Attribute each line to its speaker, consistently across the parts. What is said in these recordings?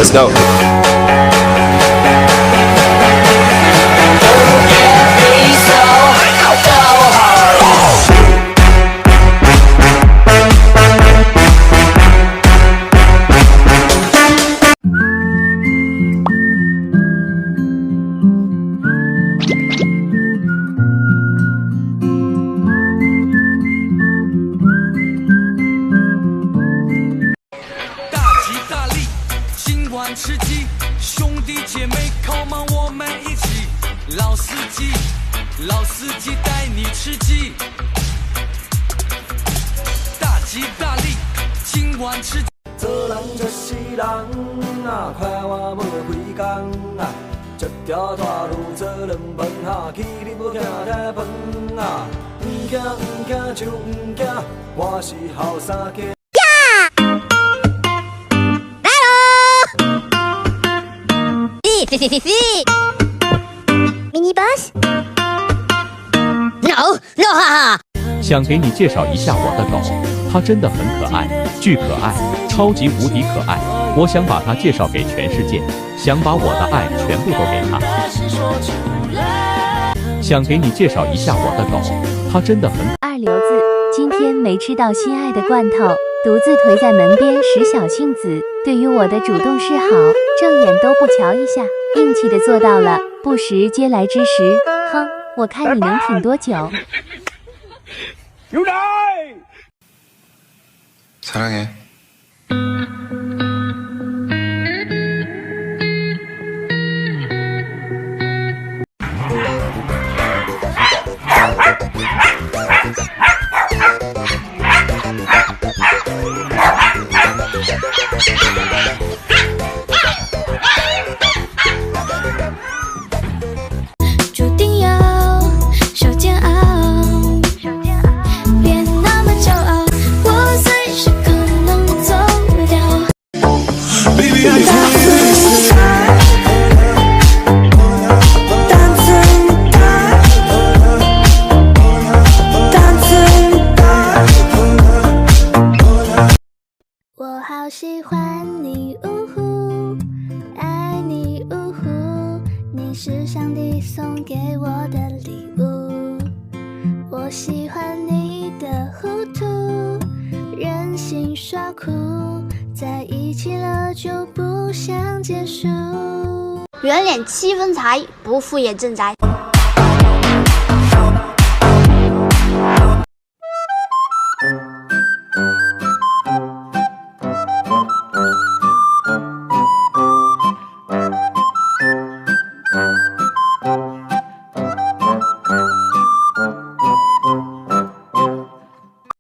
Speaker 1: Let's go.
Speaker 2: 吃鸡，兄弟姐妹靠吗？我们一起。老司机，老司机带你吃鸡。大吉大利，今晚吃。做人就是人啊，快活无几工啊，一条大路做两份哈，起日要行太饭啊，唔惊唔惊就唔惊，我是后生仔。
Speaker 3: Mini boss? No, no, 哈哈。
Speaker 4: 想给你介绍一下我的狗，它真的很可爱，巨可爱，超级无敌可爱。我想把它介绍给全世界，想把我的爱全部都给它。想给你介绍一下我的狗，它真的很。
Speaker 5: 二流子今天没吃到心爱的罐头，独自颓在门边使小性子，对于我的主动示好，正眼都不瞧一下，硬气的做到了不食嗟来之食。哼，我看你能挺多久。
Speaker 1: 사랑해.
Speaker 6: 我好喜欢你，呜呼，爱你，呜呼，你是上帝送给我的礼物。我喜欢你的糊涂，任性耍酷，在一起了就不想结束。
Speaker 3: 圆脸七分财，不富也正宅。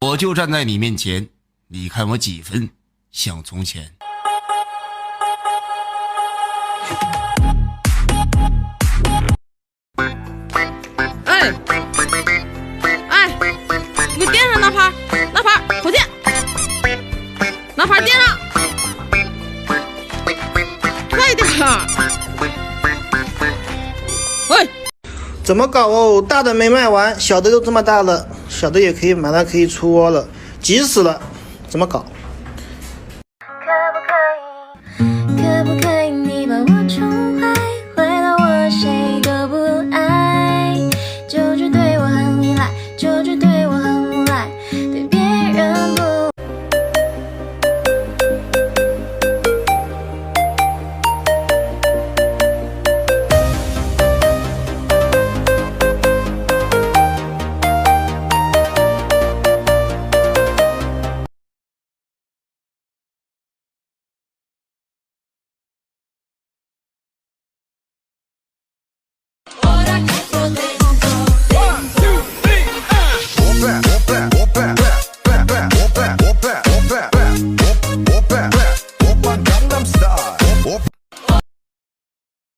Speaker 7: 我就站在你面前，你看我几分像从前。
Speaker 8: 哎，你垫上那盘，口垫，拿盘垫上，快点儿！喂，
Speaker 9: 怎么搞哦？大的没卖完，小的都这么大了，小的也可以马上可以出窝了，急死了，怎么搞？
Speaker 6: 可不可以你把我宠坏，坏到我谁都不爱，就只对我很依赖，就只对我很无赖，对别人不。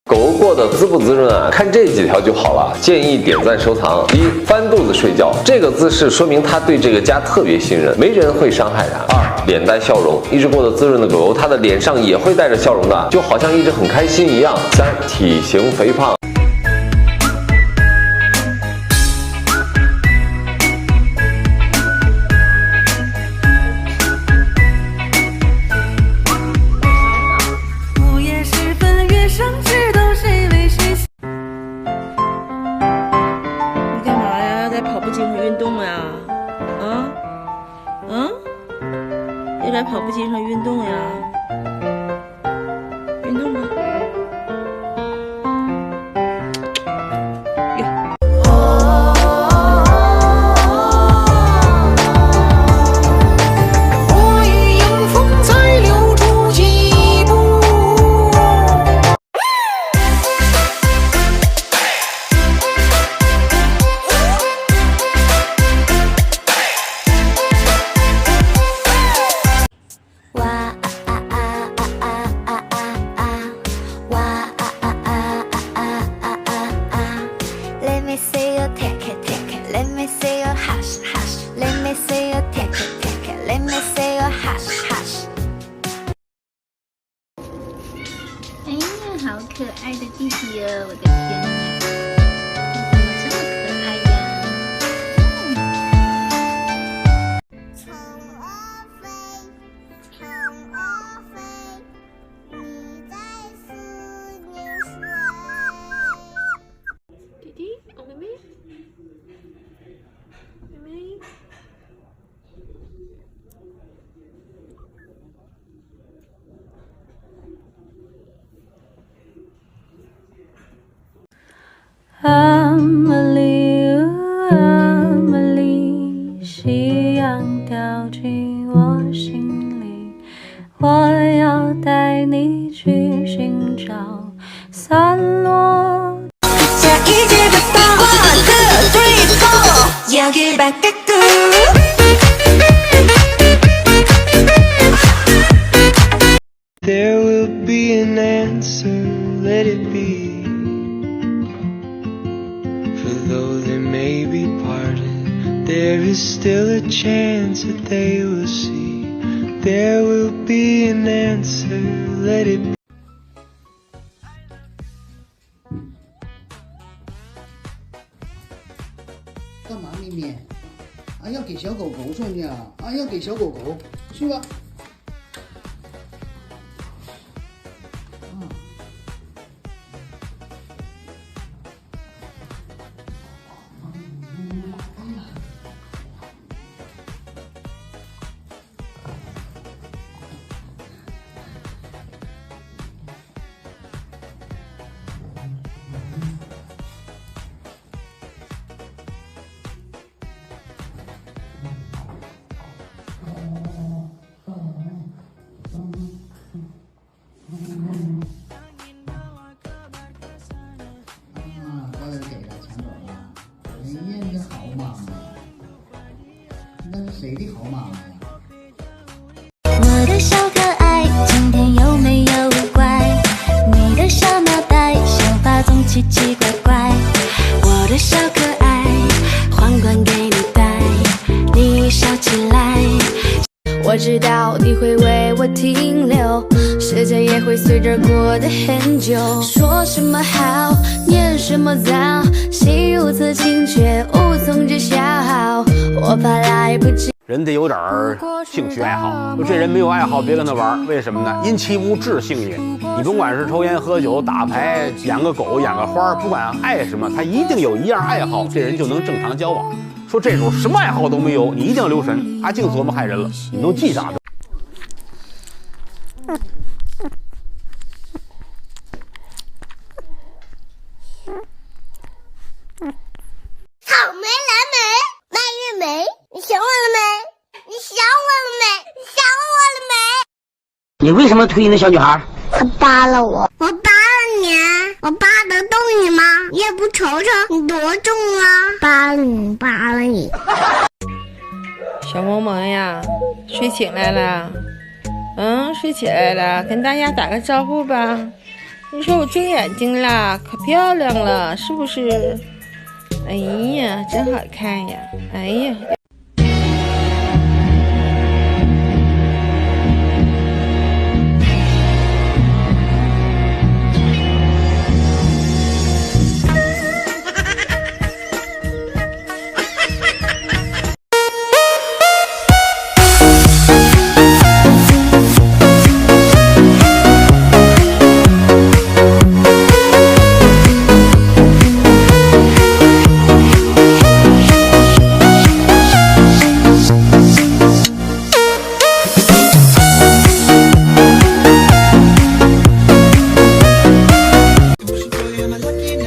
Speaker 10: 狗过得滋不滋润啊？看这几条就好了，建议点赞收藏。一、翻肚子睡觉，这个姿势说明它对这个家特别信任，没人会伤害它。二、脸带笑容，一直过得滋润的狗狗，它的脸上也会带着笑容的，就好像一直很开心一样。三、体型肥胖。
Speaker 6: 不好可爱的弟弟哦！我的天哪，你怎么这么可爱呀？
Speaker 1: 虫儿飞，虫儿飞，你在思念谁？
Speaker 8: 弟弟，哦，妹妹，妹妹。
Speaker 11: 阿玛丽，阿玛丽，夕阳掉进我心里，我要带你去寻找散落。下一节的大话，1, 2, 3, 4，要给半个鼓。
Speaker 2: There will be an answer, let it be. For though they may be parted, there is still a chance that they will see. There will be an answer, let it be.
Speaker 12: 干嘛咪咪？啊，要给小狗狗送去啊！啊，要给小狗狗，去吧。把人给了，抢走了。哎呀，你好妈妈呀！那是谁的好妈妈呀？
Speaker 6: 我的小可爱，今天有没有乖？你的小脑袋，想法总奇奇怪怪。我的小可爱，皇冠给你戴，你笑起来。我知道你会为我停留，时间也会随着过得很久。说什么好，念什么糟，心如此清却无从知晓，我怕来不及。
Speaker 13: 人得有点兴趣爱好，就这人没有爱好别跟他玩，为什么呢？因其无志性也。你甭管是抽烟喝酒打牌养个狗养个花，不管爱什么，他一定有一样爱好，这人就能正常交往。说这时候什么爱好都没有，你一定要留神，他净琢磨害人了，你都记着。
Speaker 1: 草莓、蓝莓、蔓越莓，你想我了没？你想我了没？你想我了没？
Speaker 14: 你为什么推那小女孩？
Speaker 1: 他扒了我，我扒了你，我扒得动你吗？你也不瞅瞅你多重啊！扒了你，扒了你。
Speaker 8: 小萌萌呀，睡醒来了？睡起来了，跟大家打个招呼吧。你说我睁眼睛了，可漂亮了，是不是？哎呀，真好看呀！哎呀。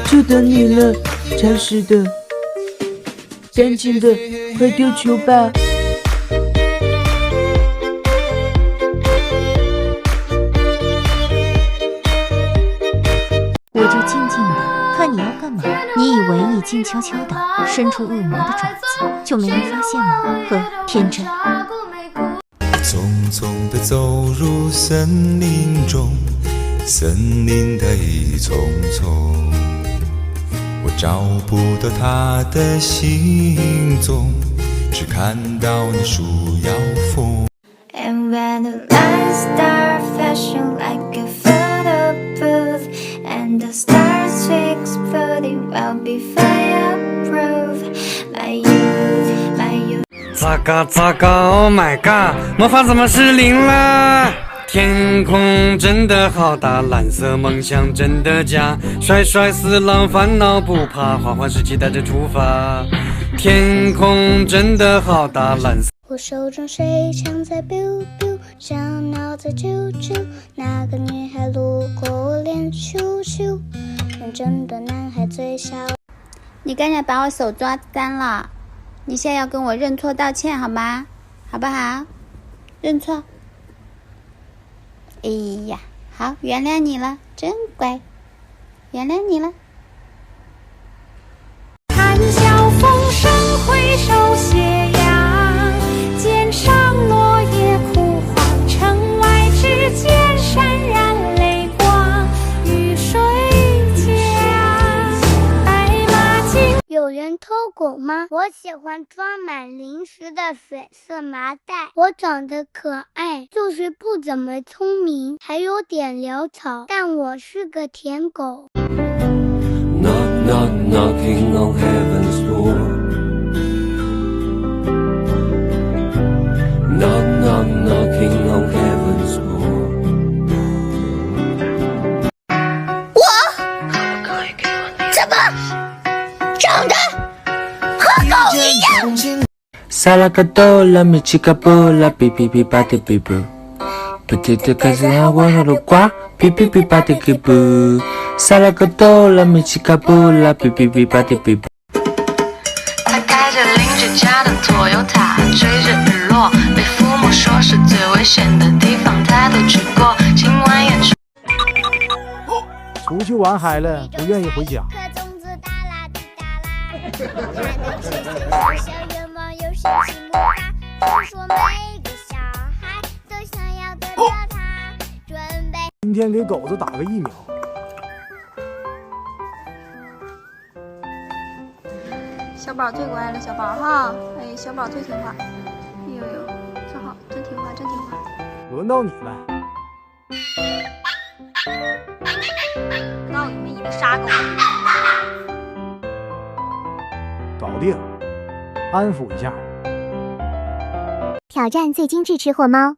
Speaker 15: 就等你了，潮湿的，干净的，快丢球吧！
Speaker 5: 我就静静的看你要干嘛。你以为你静悄悄的伸出恶魔的爪子，就没人发现吗？呵，天真。
Speaker 16: 匆匆地走入森林中，森林的一丛丛，我找不到它的行踪，只看到那树摇风。
Speaker 6: And when the lights start flashing like a photo booth if I approve my youth, my youth。
Speaker 2: 糟糕糟糕 ，Oh my god， 魔法怎么失灵了？天空真的好大，蓝色梦想真的假？帅帅死狼烦恼不怕，花花世界带着出发。天空真的好大，蓝色。
Speaker 6: 我手中水枪在 biu biu， 小鸟在啾啾，那个女孩路过我脸咻咻，认真的男孩最小。
Speaker 3: 你刚才把我手抓干了，你现在要跟我认错道歉好吗？好不好？认错。哎呀，好，原谅你了，真乖，原谅你了。
Speaker 11: 谈笑风生，回首斜阳，肩上落叶枯黄，城外之间闪燃泪光，雨水降，白马经。
Speaker 1: 有人偷狗吗？我喜欢装满零食的粉色麻袋。我长得可爱，就是不怎么聪明，还有点潦草，但我是个舔狗。
Speaker 2: Knock knock knocking on heaven's door. Knock knock knocking on heaven's door.
Speaker 1: 怎么长得和狗一样？
Speaker 15: 萨拉卡多拉米奇卡布拉比比比巴迪比布，不停的开始喊我的瓜，比比比巴迪比布，萨拉卡多拉米奇卡布拉比比比巴迪比布。
Speaker 17: 他开着邻居家的拖油塔，追着日落，被父母说是最危险的地方，他都去过。今晚演出。
Speaker 18: 出去玩嗨了，不愿意回家。今天给狗子打个疫苗。
Speaker 19: 小宝最乖了，小宝哈，哎，小宝最听话，哎呦呦，真好，真听话，真听话。
Speaker 18: 轮到你了。
Speaker 19: 告诉你们一个杀狗。
Speaker 18: 搞定，安抚一下。
Speaker 20: 挑战最精致吃货猫。